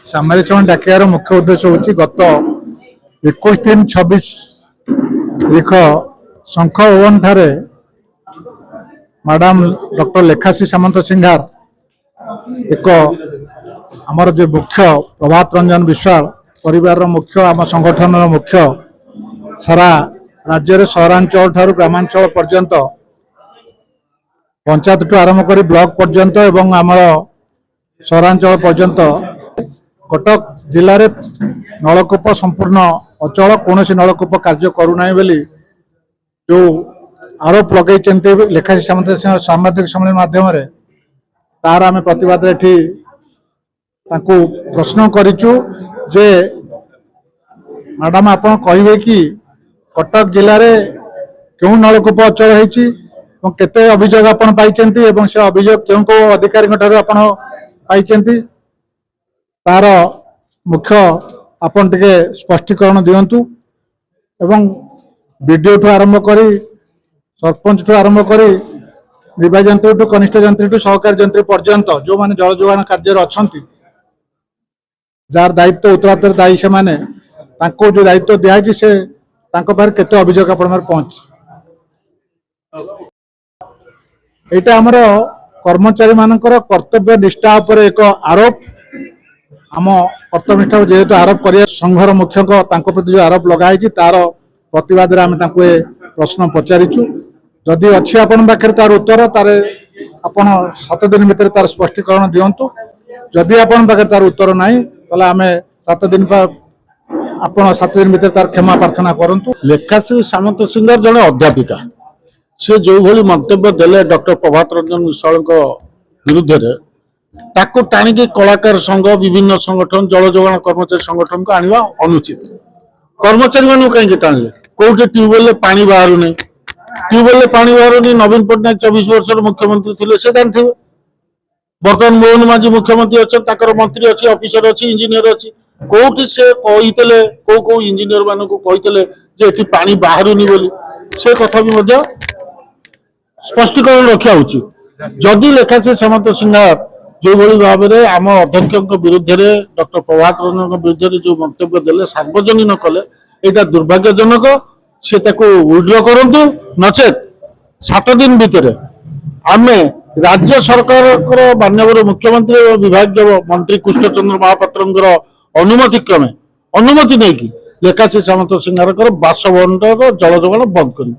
सामने डाकियार मुख्य उद्देश्य हूँ गत 21/3/26 एक शंख भवन ठारे मैडम डॉक्टर लेखाश्री सामंत सिंघार एक आमर जो मुख्य प्रभात रंजन विश्वाल परिवार मुख्य आम संगठन मुख्य सारा राज्य सहरांचल ठारू ग्रामांचल पर्यंत पंचायत ठू आरंभ कर ब्लॉक पर्यंत एवं आमर सहरांचल पर्यंत कटक जिले में नलकूप संपूर्ण अचल कौन नलकूप कार्य करूना बोली जो आरोप लगे लेखाश्री सामंत साम्बादिक सम्मेलन माध्यम तार आम प्रतिवाद प्रश्न करिचु जे मैडम आप कहे कि कटक जिले में क्यों नलकूप अचल होती केते अभियोग आपण पाइचंती एवं से अभियोग क्यों को अधिकारी पाइचंती तार मुख्य आपण टिके स्पष्टीकरण दियंतु एवं वीडियो ठू आरंभ करी सरपंच ठू आरंभ करी निर्वाही जंत्री ठू कनिष्ठ जंत्री ठू सहकारी जंत्री पर्यंत जो माने जल जोगान कार्य अच्छी जार दायित्व उत्तराधिकारी दायी से माने तांको जो दायित्व दिखाई से केते अभियोग आपण पहुंच एटा आमर कर्मचारी मानकर कर्तव्य निष्ठा उपर एक आरोप आम कर्तव्य निष्ठा जेहेतु आरोप कर संघर मुख्य प्रति जो आरोप लगाई तार प्रतिवाद आम प्रश्न पचारिचु जदि अच्छी आपण पाखे तार उत्तर तार आपण 7 दिन भितर तार स्पष्टीकरण दिंतु जदि आपण पाखे तार उत्तर नहीं तो आम 7 दिन आपण 7 दिन भितर तार क्षमा प्रार्थना करंतु। लेखाश्री सामंत सिंघार जड़े अध्यापिका से जो भली मंतव्य देले डॉक्टर प्रभात रंजन विश्वाल विरुद्ध ताको टाणिकी कलाकार संघ विभिन्न संगठन जल जोगान कर्मचारी संगठन को आनिबा अनुचित। कर्मचारी मानू कहीं टाणिले कोठी ट्यूबवेल पानी बाहरुनी ट्यूबवेल पानी बाहरुनी नवीन पट्टनायक 24 वर्ष मुख्यमंत्री थे से जानते बर्तमान मोहन माझी मुख्यमंत्री अच्छा मंत्री अच्छी ऑफिसर अच्छी इंजीनियर अच्छी कोठी से कहीते को इंजीनियर मान को कही पानी बाहरुनी बोली से कथा भी मध्य स्पष्टीकरण रखा जदि लेखाश्री सामंत सिंघार जो भली भाव में आम अध्यक्ष विरुद्ध डॉक्टर प्रभात रंजन विरुद्ध जो मंतव्य देले सार्वजनीन कले यहाँ दुर्भाग्यजनक से विड्र करूँ नचेत 7 दिन भितर आम राज्य सरकार माननीय मुख्यमंत्री और विभागीय मंत्री कृष्णचंद्र महापात्र अनुमति क्रमे अनुमति नहीं लेखाश्री सामंत सिंघार बासभवन जल जोगान बंद कर